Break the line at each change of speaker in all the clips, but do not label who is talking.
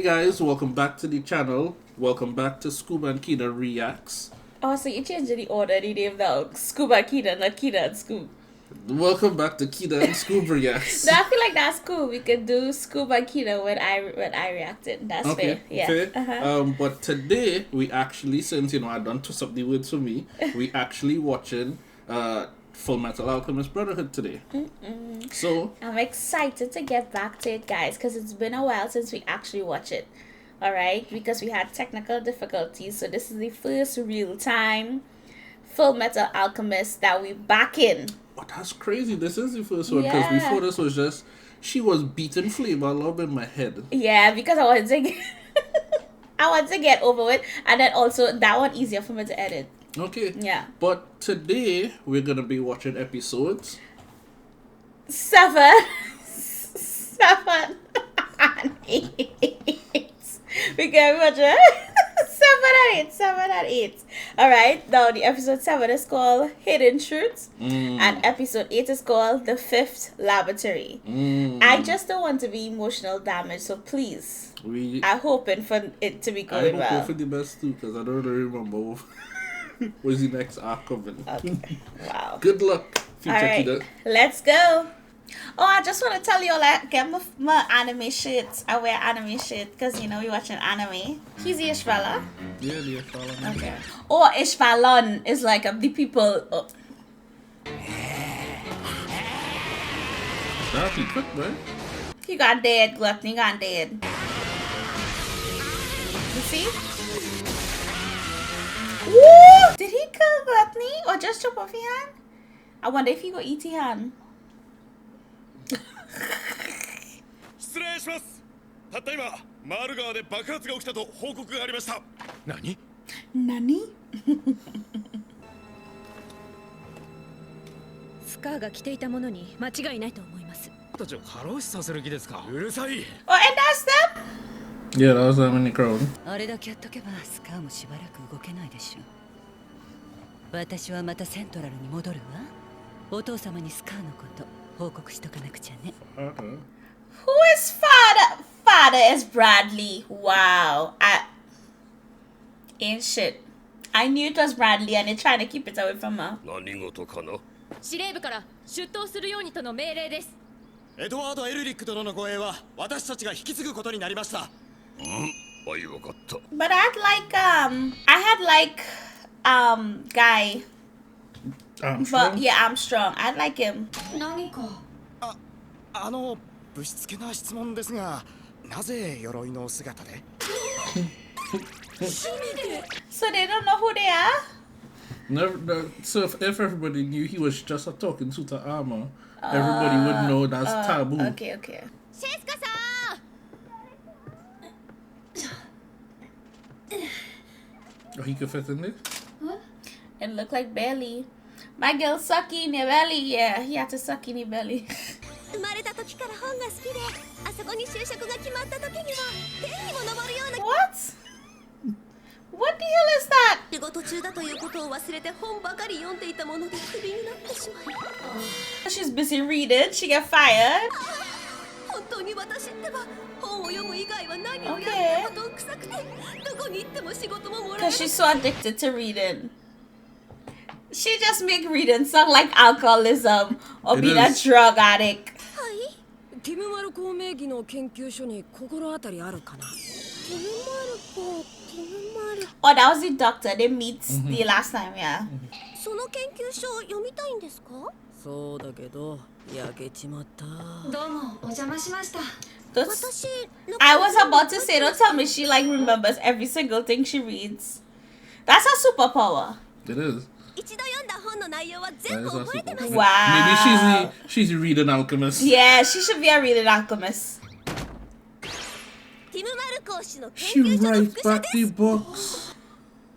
Hey guys, welcome back to the channel. Welcome back to Scoob and Keda Reacts.
Oh, so you changed the order, the name now. Scoob and Keda, not Keda and Scoob.
Welcome back to Keda and Scoob Reacts.
No, I feel like that's cool. We could do Scoob and Keda when I reacted. That's
Okay,
fair. Yeah.
fair.
Uh-huh.
But today we actually, since I don't twist up the words for me, we actually watching Full Metal Alchemist Brotherhood today. So
I'm excited to get back to it, guys, because it's been a while since we actually watched it. All right, because we had technical difficulties, so this is the first real time Full Metal Alchemist that we back in.
oh, that's crazy. This is the first one because before this was just she was beating Flavor Love in my head.
Yeah, because I wanted to get I wanted to get over it, and then also that one easier for me to edit.
Okay.
Yeah.
But today we're gonna be watching episodes
7 and 8. We can watch it. 7 and 8. Alright, now the episode 7 is called Hidden Truths, and episode 8 is called The Fifth Laboratory. I just don't want to be emotional damage, so please, I'm hoping for it to be going well.
I'm hoping for the best too, because I don't really remember what's the next arc coming.
Okay. Wow.
Good luck, future
Alright,
Kida.
let's go. Oh, I just want to tell you all that get my anime shirts. I wear anime shit because we watching anime. He's the Ishvala.
Yeah, the Ishvala.
Okay. Or Ishvalon is like the people. Oh.
That'll be quick, man.
You got dead, Gluttony got dead. You see? Woo! Did he kill Gluttony or just chop off his hand? I wonder if he go eat his hand.
失礼します。たった今、マール川で爆発が起きたと報告がありました。何？
Nani?
スカーが着ていたものに間違いないと思います。
たちを過労死させる気ですか？うるさい。
Oh, and that's them?
Yeah, that was them in the crowd.
あれだけやっとけばスカーもしばらく動けないでしょう。私はまたセントラルに戻るわ。お父様にスカーのこと報告しとかなくちゃね。
Who is father? Father is Bradley. Wow. Ain't shit. I knew it was Bradley and they're trying to keep it away from her.
何事かな？
司令部から出頭するようにとの命令です。
エドワード・エルリック殿の護衛は私たちが引き継ぐことになりました。
はい、わかった。
But I had like guy. But yeah, Armstrong. I like him.
何か。
ぶしつけな質問ですが、なぜ鎧の姿で？
So they don't know who they are?
So if everybody knew he was just a talking suit of armor, everybody would know that's taboo.
Okay.
シェスカさん。
Oh, he could fit in there?
It looked like belly. My girl sucky in your belly. Yeah, he had to suck in your belly.
生まれた時から本が好きで、あそこに就職が決まった時には天にも昇るような。
What? What the hell is that?
仕事中だということを忘れて本ばかり読んでいたものでクビになってしまい。
She's busy reading. She got fired.
本当に私ってば本を読む以外は何をやってもどんくさくて、どこに行っても仕事ももらえ
Because
る。
she's so addicted to reading. She just make reading sound like alcoholism or
It
being a
is.
drug addict.
ティムマルコ名義の研究所に心当たりあるかな。ティムマル。
Oh, that was the doctor. They meet the last time, yeah.
その研究所読みたいんですか？
そうだけど焼けちまった。
どうもお邪魔しました。
Those,
私、
I was about to say, don't tell me she like remembers every single thing she reads. That's her superpower.
It is.
一度読んだ本の内容は
That
全部
is her
覚えてます。
superpower.
Wow.
Maybe she's the reading alchemist.
Yeah, she should be a reading alchemist.
ティムマル講師の
She
研究所の
writes
副所
back
で
the
す。
books.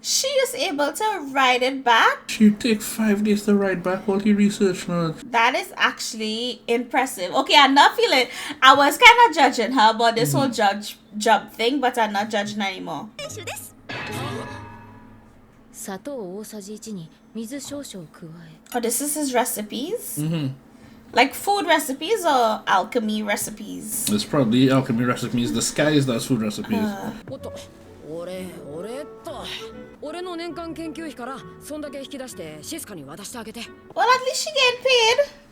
She is able to write it back.
She take 5 days to write back all the research notes.
That is actually impressive. Okay, I'm not feeling. I was kind of judging her about this whole job thing, but I'm not judging her anymore.
練習です。
砂糖大さじ1に水少々加え。
Oh, this is his recipes. Like food recipes or alchemy recipes?
It's probably alchemy recipes disguised as food recipes.
おっと俺俺の年間研究費からそんだけ引き出してシスカに渡してあげて
Well, at least she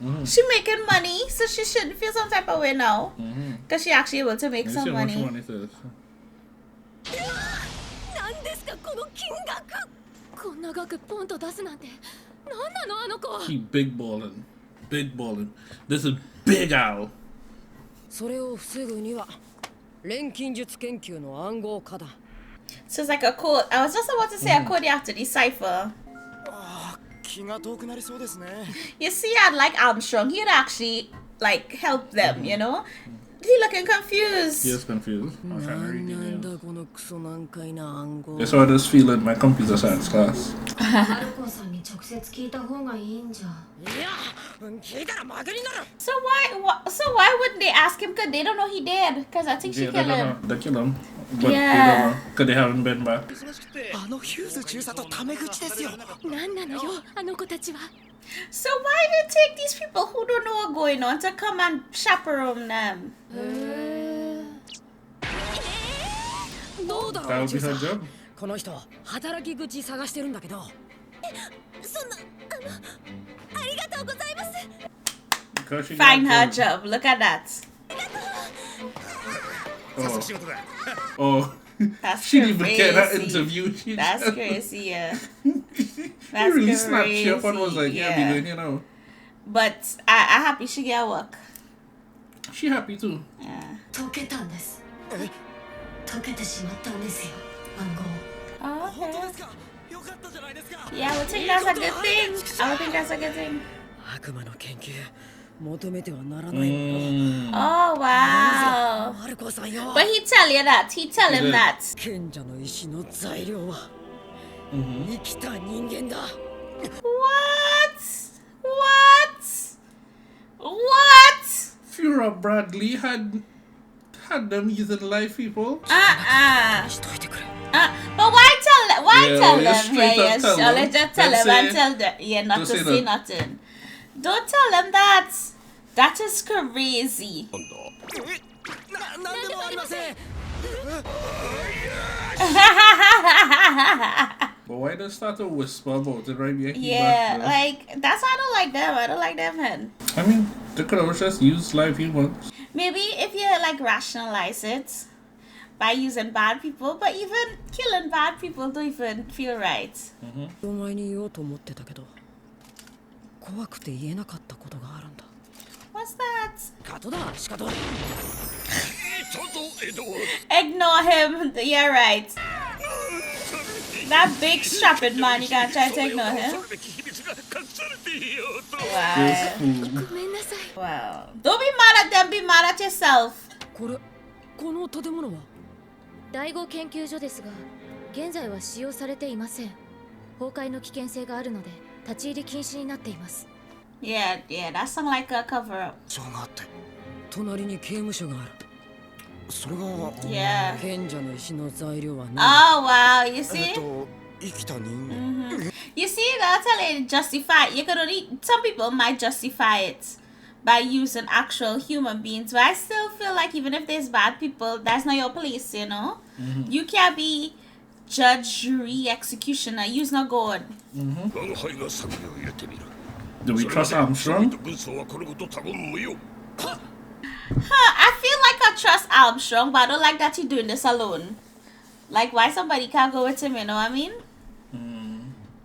getting paid. She making money, so she shouldn't feel some type of way now. Because she actually able to make
Let me
some
see how much
money.
money it is.
何ですかこの金額こんな額ポンと出すなんて何なのあの子
He big ballin'. Big ballin'. This is Big Al.
それを防ぐには錬金術研究の暗号化だ
So it's like a code. I was just about to say a code you have to decipher.
気が遠くなりそうですね
You see, I'd like Armstrong. He'd actually like help them, you know? He looking confused.
He is confused. I'm trying to read
なん
the
だこのクソ難解な暗号
That's how I just feel in my computer science class.
マルコさんに直接聞いた方がいいんじゃ
いや聞いたら負けになる
So why wouldn't they ask him? Because they don't know he dead. Because I think she
Yeah, they
killed
don't
him.
know. They kill him. But they
Yeah.
don't know. Because they haven't been back.
あのヒューズ中佐とタメ口ですよ
何なのよあの子たちは
So why they take these people who don't know what's going on to come and chaperone them?
どうだ
That
ろう
would be
中
her
佐
job.
この人働き口探してるんだけどそんなありがとうございます
Because she
Find
got
her job. Look at that.
早速仕事だ
Oh.
That's
She didn't even get that
crazy.
interview. She
That's
just
crazy, yeah.
she
That's
really snapped you up and was like,
crazy,
yeah,
yeah.
be good, you know.
But I happy she get work.
She happy too.
Yeah.
解けたんです解けてしまったんですよ暗号
Oh,
本当
okay.
ですかよかったじゃないですか
Yeah, I would think that's a good thing. I would think that's a good thing.
悪魔の研究求めてはならないもの
Mm.
Oh, wow.
マルコさんよ
But he tell you that. He tell him
did.
that.
賢者の石の材料は生きた人間だ
What? What? What?
Fura Bradley had them using live people.
Uh-uh.
しといてくれ
But why tell
Yeah,
tell
yeah,
them?
straight
Yeah,
up
yeah,
tell
sure.
them.
Let's just tell
Don't
them and
say-
tell them. Yeah, not
don't
to
say
say
that.
nothing. Don't tell them that. That is crazy.
なんでもありません
But why they start to whisper about it right here?
Yeah, like that's why I don't like them. I don't like them, hen.
I mean, they could have just used live humans.
Maybe if you like rationalize it by using bad people, but even killing bad people don't even feel right.
お前に言おうと思ってたけど怖くて言えなかったことがあるんだ
What's that?
カトだシカト
Ignore him. You're right. That big strapping man, you can't try to ignore him.
それで秘密が隠されていようと
Wow.
ごめんなさい
Wow. Don't be mad at them, be mad at yourself.
この建物は
第5研究所ですが現在は使用されていません崩壊の危険性があるので立ち入り禁止になっています
Yeah, that sounds like a cover up.
情があって
隣に刑務所がある
それが
Yeah.
賢者の石の材料は何
Oh, wow. You see?
生きた人間
You see, that's how they justify. You could only, some people might justify it by using actual human beings, but I still feel like even if there's bad people, that's not your police, you know? You can't be judge, jury, executioner. You's not God.
我が輩が策を入れてみる
Do we trust Armstrong?
軍曹はこのこと多言無用
I feel like I trust Armstrong, but I don't like that he's doing this alone. Like, why somebody can't go with him, you know what I mean?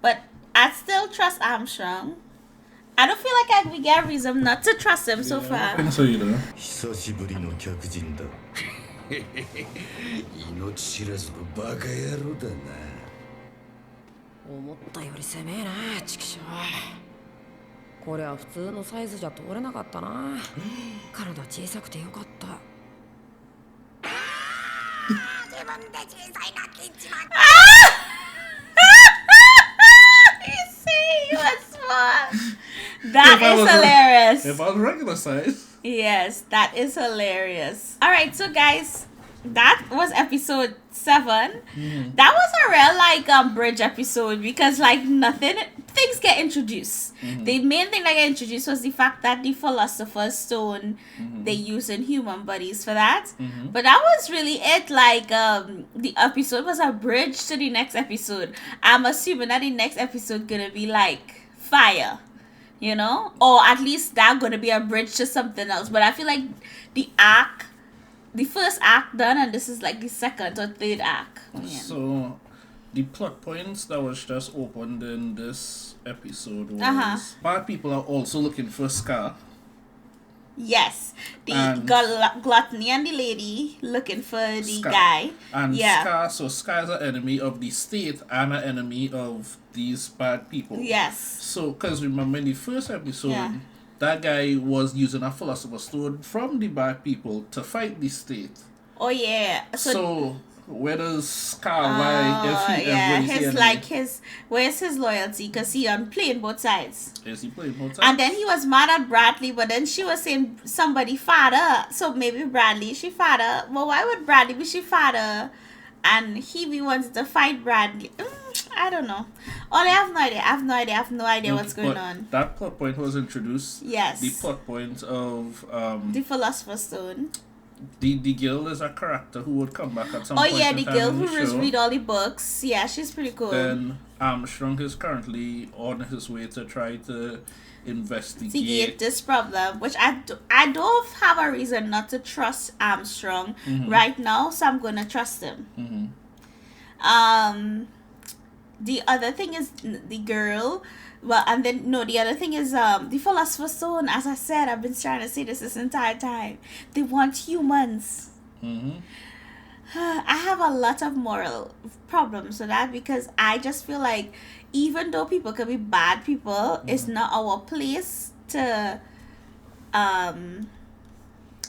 But I still trust Armstrong. I don't feel like we get a reason not to trust him so
I
far.
think so, you know.
久しぶりの客人だ命知らずのバカ野郎だな
思ったより狭えなチキショーこれは普通のサイズじゃ通れなかったな体小さくてよかった自分で小さいなって一番
He's saying he was small. That is hilarious.
If I was regular size.
Yes, that is hilarious. All right, so guys, that was episode 7. That was a real like bridge episode because like nothing things get introduced. The main thing that got introduced was the fact that the Philosopher's Stone, they use in human bodies for that. But that was really it. Like, the episode was a bridge to the next episode. I'm assuming that the next episode gonna be like fire, you know, or at least that gonna be a bridge to something else. But I feel like the first act done, and this is like the second or third act. Yeah.
So the plot points that was just opened in this episode was bad people are also looking for Scar.
Yes, the gluttony and the lady looking for the
Scar.
guy.
And Scar is an enemy of the state and an enemy of these bad people.
Yes.
So, because remember in the first episode, that guy was using a Philosopher's Stone from the bad people to fight the state.
Oh yeah.
So where does Scar lie if he
where's his loyalty? Because he playing both sides.
Is he playing both sides?
And then he was mad at Bradley, but then she was saying somebody father. So maybe Bradley she father. Well, why would Bradley be she father? And he wanted to fight Bradley. I don't know. I have no idea what's going on.
That plot point was introduced.
Yes.
The plot point of
the Philosopher's Stone.
The girl is a character who would come back at some point.
Oh yeah, the girl who
show.
read all the books. Yeah, she's pretty cool.
Then Armstrong is currently on his way to try to investigate
this problem, which I don't have a reason not to trust Armstrong right now, so I'm gonna trust him. The other thing is the girl. Well, and then the other thing is the Philosopher's Stone. As I said, I've been trying to say this entire time. They want humans. I have a lot of moral problems with that, because I just feel like even though people can be bad people, it's not our place to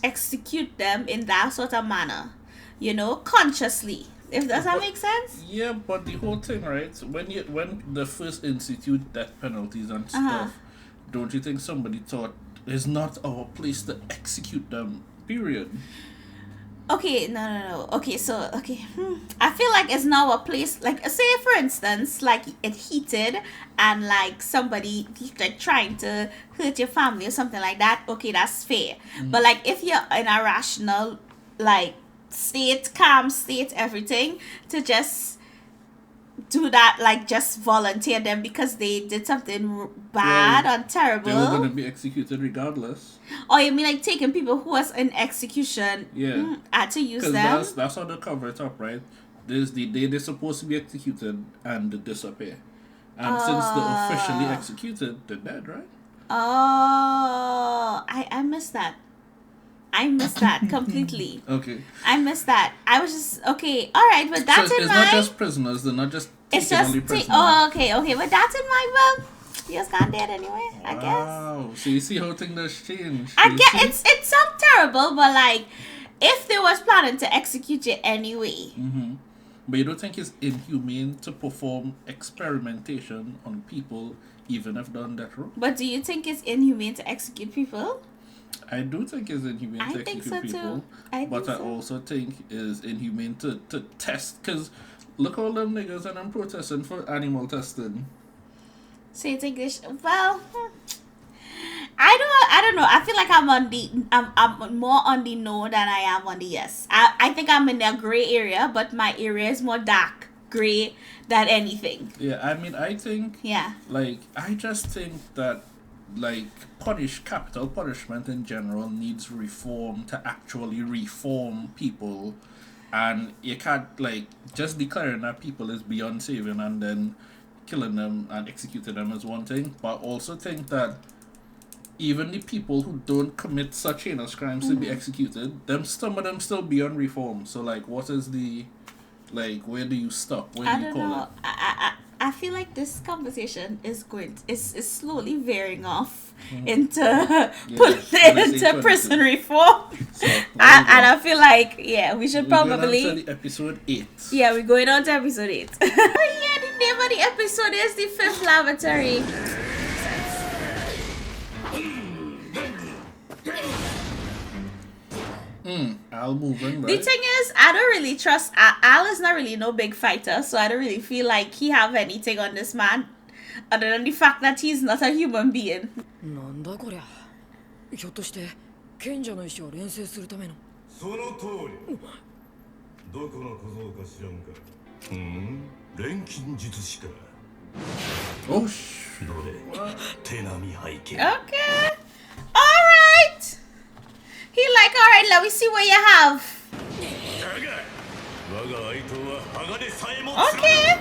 execute them in that sort of manner, you know, consciously. Does that make sense?
Yeah, but the whole thing, right? When the first institute death penalties and stuff, don't you think somebody thought it's not our place to execute them? Period.
Okay, no. Okay, so I feel like it's not our place. Like, say for instance, like it heated and like somebody like trying to hurt your family or something like that. Okay, that's fair. But like if you're in a rational, like, state, calm state, everything, to just do that, like just volunteer them because they did something bad or terrible.
They were going to be executed regardless.
Oh, you mean like taking people who was in execution?
Yeah.
Had to use them?
That's how they cover it up, right? There's the day they're supposed to be executed and they disappear. And since they're officially executed, they're dead, right?
Oh, I missed that. I missed that completely.
Okay.
I missed that. I was just okay. All right, but that's in
it's
mind.
not just prisoners. They're not just.
It's just
prisoners.
okay, but that's in mind. Well, you just got dead anyway. I guess.
Wow. So you see how things has changed.
I guess it's so terrible, but like, if they was planning to execute you anyway.
But you don't think it's inhumane to perform experimentation on people, even if done that wrong?
But do you think it's inhumane to execute people?
I do think it's inhumane to execute people. I also think it's inhumane to test, because look all them niggas and I'm protesting for animal testing.
Say it's English. Well, I don't know. I feel like I'm more on the no than I am on the yes. I think I'm in a gray area, but my area is more dark gray than anything.
Yeah, I mean, I think.
Yeah.
Like, I just think that, like, capital punishment in general needs reform to actually reform people, and you can't, like, just declaring that people is beyond saving and then killing them and executing them is one thing, but also think that even the people who don't commit such heinous crimes to be executed, some of them still beyond reform. So, like, what is the, like, where do you stop? Where do you call it?
I feel like this conversation is slowly veering off into prison reform, and I feel like we should probably
going on to episode 8.
Yeah, we're going on to episode 8. Oh yeah, the name of the episode is The Fifth Lavatory.
Al moving, right?
The thing is, I don't really trust Al. Is not really no big fighter, so I don't really feel like he have anything on this man. Other than the fact that he's not a human being.
なんだこりゃ。ひょっとして賢者の石を錬成するための。
その通り。どこの小僧か知らんか。錬金術師か。
Oh,
どれ手並み拝見。
Okay. Alright. He like, alright, let me see what you have.
我が愛刀は鋼さえも
Okay.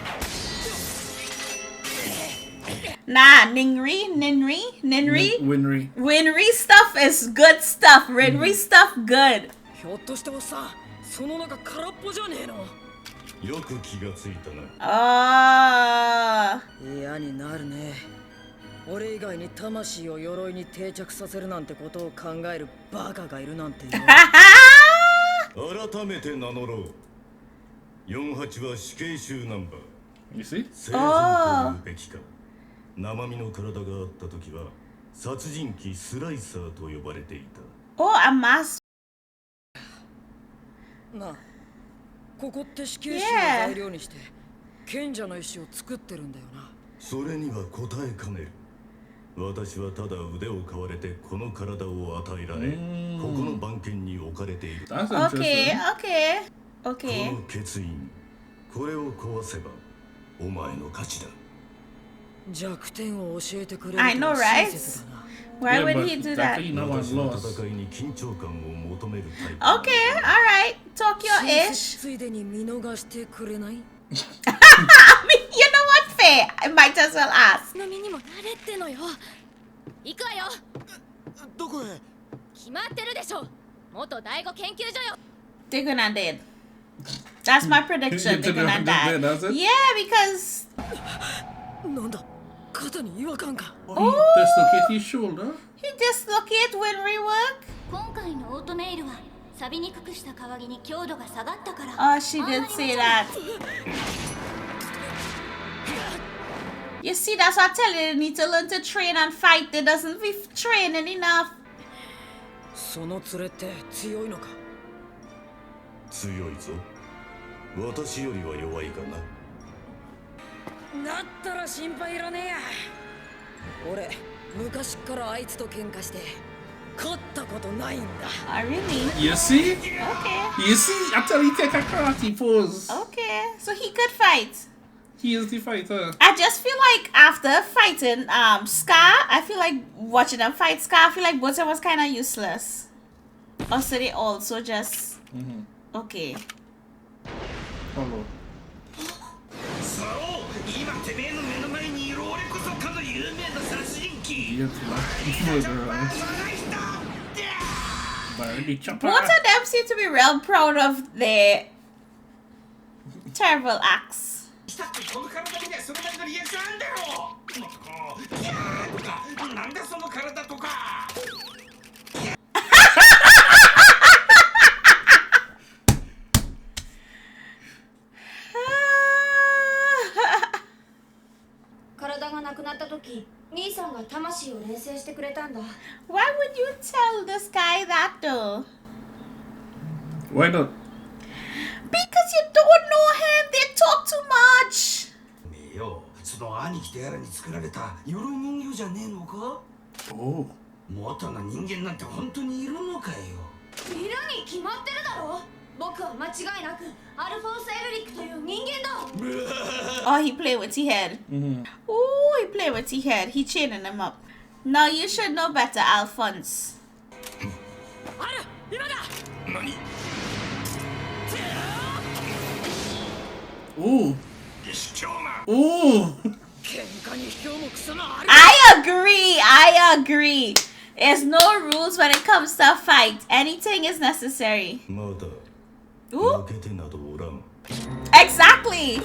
Nah, Ninri. Winry stuff is good stuff. Winry stuff good.
ひょっとしておっさん、その中空っぽじゃねえの。
よく気がついたな。
嫌になるね。俺以外に魂を鎧に定着させるなんてことを考えるバカがいるなんてよ。
改めて名乗ろう。48は死刑囚ナンバー。
you see?
生存というべきか。生身の体があった時は殺人鬼スライサーと呼ばれていた。
Oh, a mask.
なあ、ここって死刑囚を材料にして賢者の石を作ってるんだよな。
それには答えかねる。私はただ腕を買われてこの体を与えられ、ここの番犬に置かれている。
That's
Okay,
interesting.
okay.
この欠員、これを壊せばお前の勝ちだ。
弱点を教えてくれると
I know,
は
right?
親切だな。
Why
Yeah,
would
but
he do
that
that?
thing- No one's
私の
lost.
戦いに緊張感を求めるタイプ。
Okay, alright. Talk your
親
ish.
切ついでに見逃してくれない？
I mean, you know what, Faye? I might as well ask.
の身にも慣れってのよ。行くわよ。
どこへ？
決まってるでしょ。元第五研究所よ。
They're gonna dead. That's my prediction. They're gonna die.
That's it?
Yeah, because
なんだ、肩に違和感か。
He dislocated his shoulder.
he dislocated when rework.
今回のオートメイルは錆びにくくした代わりに強度が下がったから。
Oh, she did say that. You see, that's what I tell you. You need to learn to train and fight. They doesn't be training enough.
その連れって強いのか？
強いぞ。私よりは弱いかな。
だったら心配いらねえや。俺、昔っからあいつと喧嘩して勝ったことないんだ。
Oh, really?
You see?
Okay.
You see? I tell you, take a karate pose.
Okay. So he could fight.
He is the fighter.
I just feel like after fighting Scar, I feel like watching them fight Scar, I feel like both of them was kind of useless. Or so they also just... Okay.
Hello.
そう今てめえの目の前にいる俺こそかの有名な殺人鬼
Yes, murderer. Barely chopper.
Both of them seem to be real proud of their terrible acts.
したってこの体にはそれなりのリアクションあんだろ。もっとこうキャーとかなんだその体とか。
体がなくなった時、兄さんが魂を錬成してくれたんだ。
Why would you tell this guy that though?
Why not?
Because you don't know him. They talk too much.
ねえよ、その兄貴とやらに作られた鎧人形じゃねえのか。
Oh.
元の人間なんて本当にいるのかよ。
いるに決まってるだろ。僕は間違いなくアルフォンス・エルリックという人間だ。
Oh, he played with his head. Oh, he played with his head. He chaining him up. Now you should know better, Alphonse.
ある、今だ。
何？
Oh.
卑怯な。
Oh.
喧嘩に卑怯もクソもある。
I agree. There's no rules when it comes to a fight. Anything is necessary.
まだ
Ooh,
負けてなどおらん。
exactly.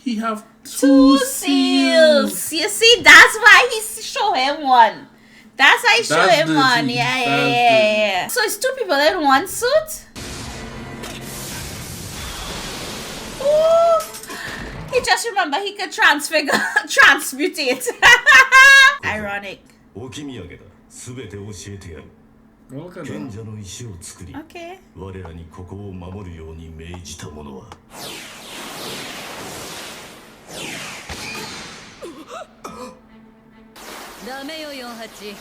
He have
Two seals. You see, that's why he show him one. That's why he show
That's
him
the
one.
thing.
Yeah, yeah,
That's
yeah, yeah. So it's two people in one suit. Ooh. He just remember he could transmutate. Ironic.
置き土産だ。すべて教えてやる。
Look at
賢
that.
者の石を作り、
Okay.
我らにここを守るように命じた者は。
八、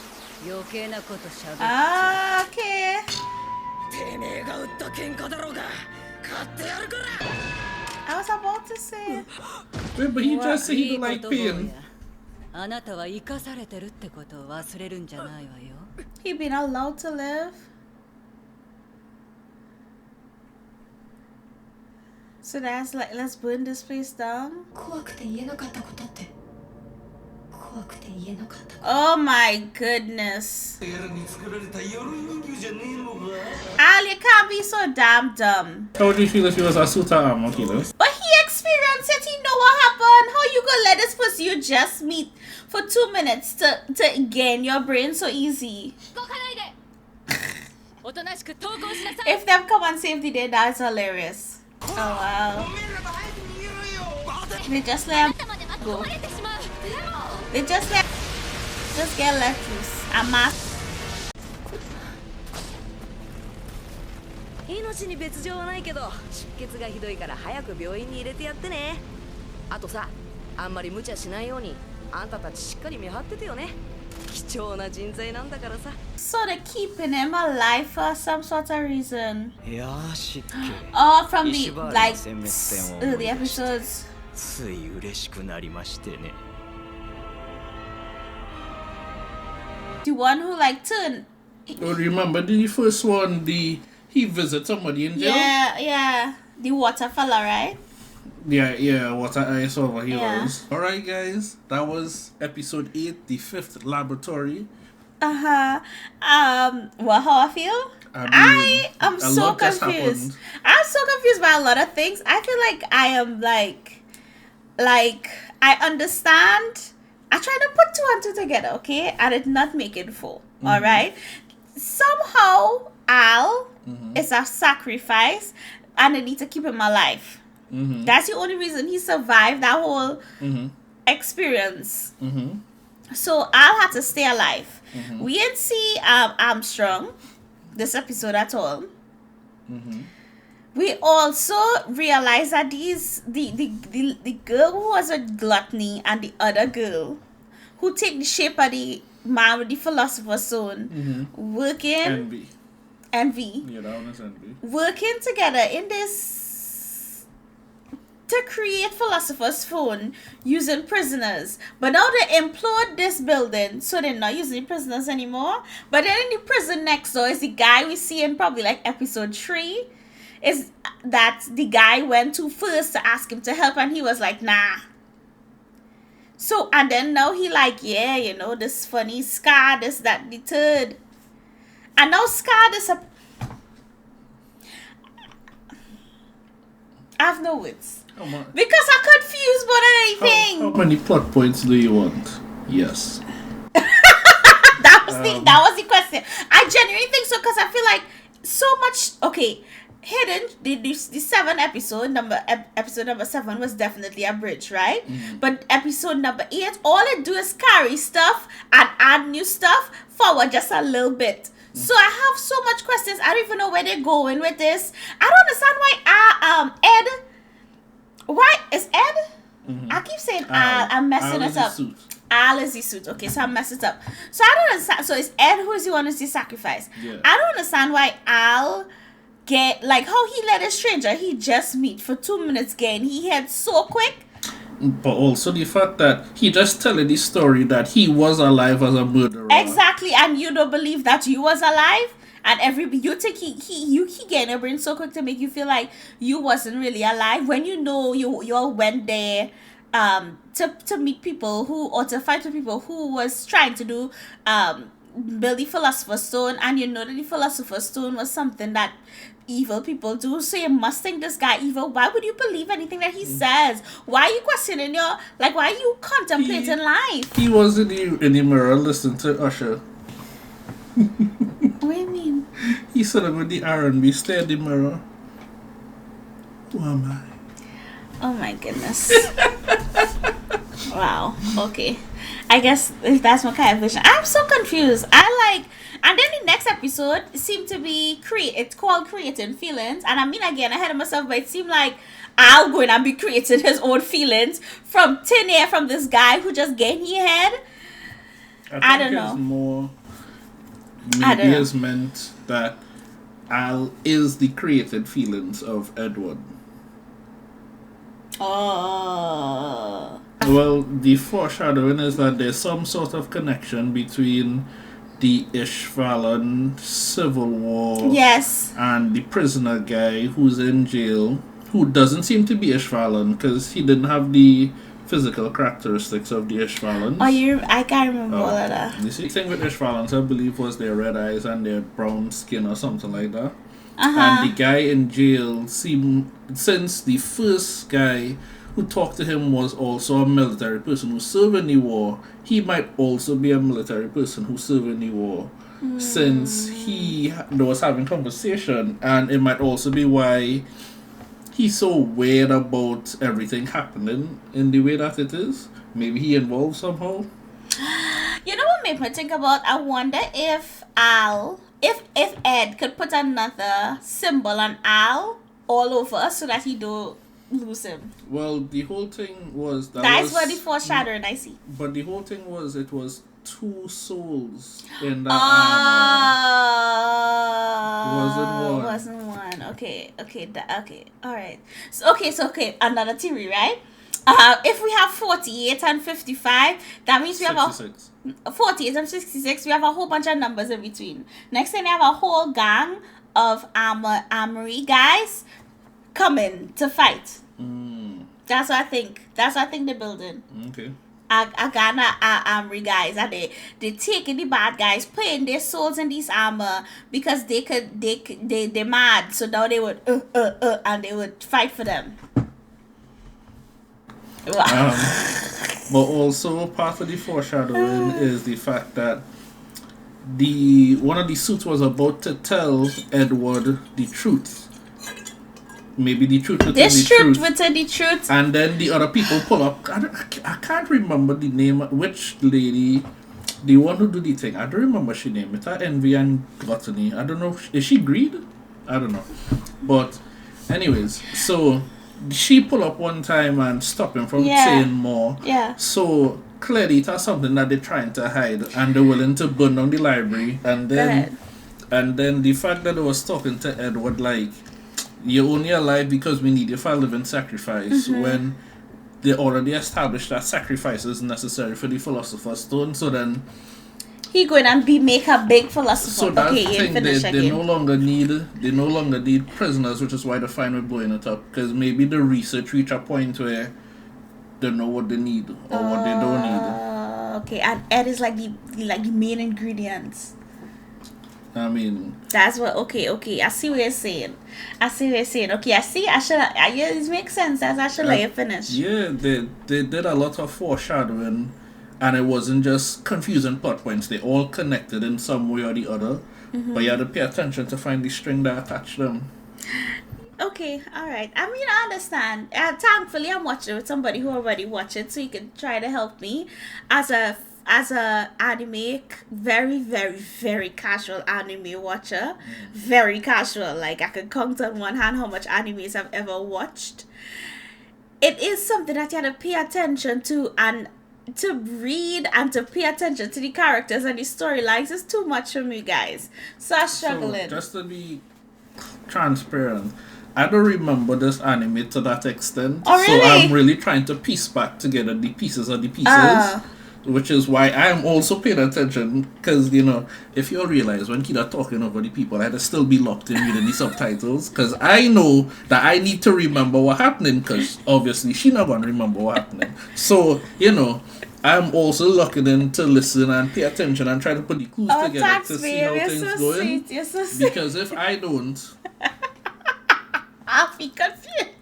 余計なことしゃべっ
Okay.
てめえが打った喧嘩だろうが買ってやるから
I was about to say.
Wait, but he just said
い
he
い
don't
こ
like
と坊や
pain.
あなたは生かされてるってことを忘れるんじゃないわよ
He been allowed to live. So that's like, let's burn this place down.
怖くて言えなかったことって怖くて言えなかったこと
Oh my goodness.
やらに作られた鎧人形じゃねえのか
Al, you can't be so damn dumb.
How would you feel if he was a suit of armor killer?
But he experienced it. He know what happened. How you gonna let this person you just meet for 2 minutes to gain your brain so easy?
動かないでおとなしく投降しなさい
If them come and save the day, that's hilarious. Oh wow. They just let him
頭で巻き
go.
込まれてしまうでも
They just get let loose. I'm not.
命に別状はないけど出血がひどいから早く病院に入れてやってねあとさあんまり無茶しないようにあんたたちしっかり見張っててよね貴重な人材なんだからさ
So they're keeping him alive for some sort of reason.
いやーしっけ
Oh, from the
石張りの
like
殲滅戦を思い
early
出して
episodes.
つい嬉しくなりましてね
The one who like turned.
Oh, remember the first one, he visited somebody in jail?
Yeah. The water fella, right?
Yeah, what I saw he
Yeah.
was. Alright guys, that was episode 8, the 5th laboratory.
Well, how I feel?
I
am
a
so
lot just
confused.
happened.
I'm so confused by a lot of things. I feel like I am like I understand. I try to put 2 and 2 together, okay, and it's not making 4. All right. Somehow Al is a sacrifice, and they need to keep him alive. That's the only reason he survived that whole experience. So Al had to stay alive. We didn't see Armstrong this episode at all. We also realized that the girl who was a gluttony and the other girl who take the shape of the man with the philosopher's stone working envy
Yeah, that one is envy.
working together in this to create philosopher's stone using prisoners. But now they implode this building, so they're not using prisoners anymore. But then in the prison next door is the guy we see in probably like episode 3. Is that the guy went to first to ask him to help, and he was like, nah. So, and then now he like, yeah, you know, this funny Scar, this, that, the third. And now Scar, this, I have no words.
How much?
Because I'm confused more than anything.
How many plot points do you want? Yes.
That was the question. I genuinely think so, because I feel like so much, okay, Hidden, the 7 episode number 7 was definitely a bridge, right? But episode number 8, all it do is carry stuff and add new stuff forward just a little bit. So I have so much questions. I don't even know where they're going with this. I don't understand why Ed. Why is Ed? I keep saying I'm messing it up. Al is the suit. Okay, so I messed it up. So I don't understand. So it's Ed who is the one who's the sacrifice.
Yeah.
I don't understand why Al get like how he let a stranger he just meet for 2 minutes get in he head so quick.
But also the fact that he just telling the story that he was alive as a murderer.
Exactly, and you don't believe that you was alive, and you think he get in your brain so quick to make you feel like you wasn't really alive when you know you all went there to meet people or to fight with people who was trying to do build the philosopher's stone, and you know that the philosopher's stone was something that evil people do, so you must think this guy evil. Why would you believe anything that he says? Why are you questioning why are you contemplating life?
He was in the mirror listening to Usher.
What do you mean?
He said it with the R&B, stay in the mirror. Who am I?
Oh my goodness. Wow. Okay. I guess if that's my kind of vision. I'm so confused. And then the next episode seemed to be it's called Creating Feelings. And I mean, again, ahead of myself, but it seemed like Al going to be creating his own feelings from thin air from this guy who just get in his head. I don't
it's
know.
more
I
maybe
don't
it's meant that Al is the created feelings of Edward.
Oh.
Well, the foreshadowing is that there's some sort of connection between the Ishvalan civil war
Yes.
and the prisoner guy who's in jail, who doesn't seem to be Ishvalan because he didn't have the physical characteristics of the Ishvalans.
I can't remember all of that.
The thing with Ishvalans, I believe, was their red eyes and their brown skin or something like that.
Uh-huh.
And the guy in jail seemed, since the first guy who talked to him was also a military person who served in the war, he might also be a military person who served in the war. Since he was having conversation, and it might also be why he's so weird about everything happening in the way that it is. Maybe he involved somehow.
You know what made me think about? I wonder if if Ed could put another symbol on Al all over so that he don't lose him.
Well, the whole thing was
That's what the foreshadowing I see.
But the whole thing was it was two souls in that armor.
Wasn't one. Okay. All right. So another theory, right? If we have 48 and 55, that means we have
66.
48 and 66. We have a whole bunch of numbers in between. Next thing, we have a whole gang of armory guys coming to fight. That's what I think. That's what I think they're building.
Okay.
Armory guys, and they taking the bad guys, putting their souls in this armor because they're mad. So now they would and they would fight for them.
But also part of the foreshadowing is the fact that one of the suits was about to tell Edward the truth. Maybe the truth within
This
the
truth
truth.
within the truth.
And then the other people pull up. I can't remember the name. Which lady, the one who do the thing. I don't remember she name. It's her envy and gluttony. I don't know. Is she greed? I don't know. But anyways, so she pull up one time and stop him from saying more.
Yeah.
So clearly it has something that they're trying to hide, and they're willing to burn down the library. And then the fact that they was talking to Edward like, you're only alive because we need you for a living sacrifice, when they already established that sacrifice is necessary for the Philosopher's Stone. So then
he going and make a big philosopher.
so that
okay,
thing they no longer need prisoners, which is why they're fine with blowing it up, because maybe the research reach a point where they know what they need or what they don't need.
Okay, and Ed is like the main ingredients.
I mean,
that's what. Okay. I see what you're saying. Okay, I see. Yeah, it makes sense. That's actually let you finish.
Yeah, they did a lot of foreshadowing, and it wasn't just confusing plot points. They all connected in some way or the other. But you had to pay attention to find the string that attached them.
Okay, all right. I mean, I understand. Thankfully, I'm watching with somebody who already watched it, so you can try to help me as a anime, very, very, very casual anime watcher. Very casual. Like, I could count on one hand how much animes I've ever watched. It is something that you have to pay attention to, and to read and to pay attention to the characters and the storylines is too much for me, guys. So I'm struggling.
So, just to be transparent, I don't remember this anime to that extent.
Oh, really?
So I'm really trying to piece back together the pieces of the pieces. Which is why I'm also paying attention, because, you know, if you realize when Keda talking over the people, I had to still be locked in reading the subtitles, because I know that I need to remember what happening, because obviously she not going to remember what happening. So, you know, I'm also locking in to listen and pay attention and try to put the clues together to see how things going.
You're so sweet.
Because if I don't,
I'll be confused.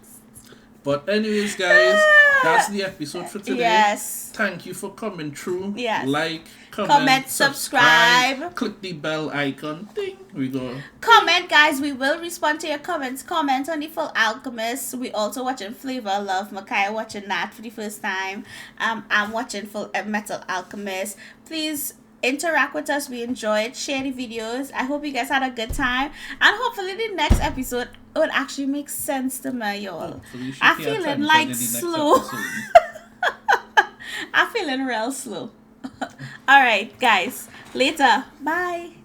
But anyways, guys, that's the episode for today.
Yes.
Thank you for coming through.
Yes.
Like, comment,
subscribe.
Click the bell icon. Ding. We go.
Comment, guys. We will respond to your comments. Comment on the Full Alchemist. We also watching Flavor Love. Makaya watching that for the first time. I'm watching Full Metal Alchemist. Please interact with us. We enjoyed. Share the videos. I hope you guys had a good time. And hopefully the next episode would actually make sense to me, y'all. I'm feeling like slow. I'm feeling real slow. All right, guys. Later. Bye.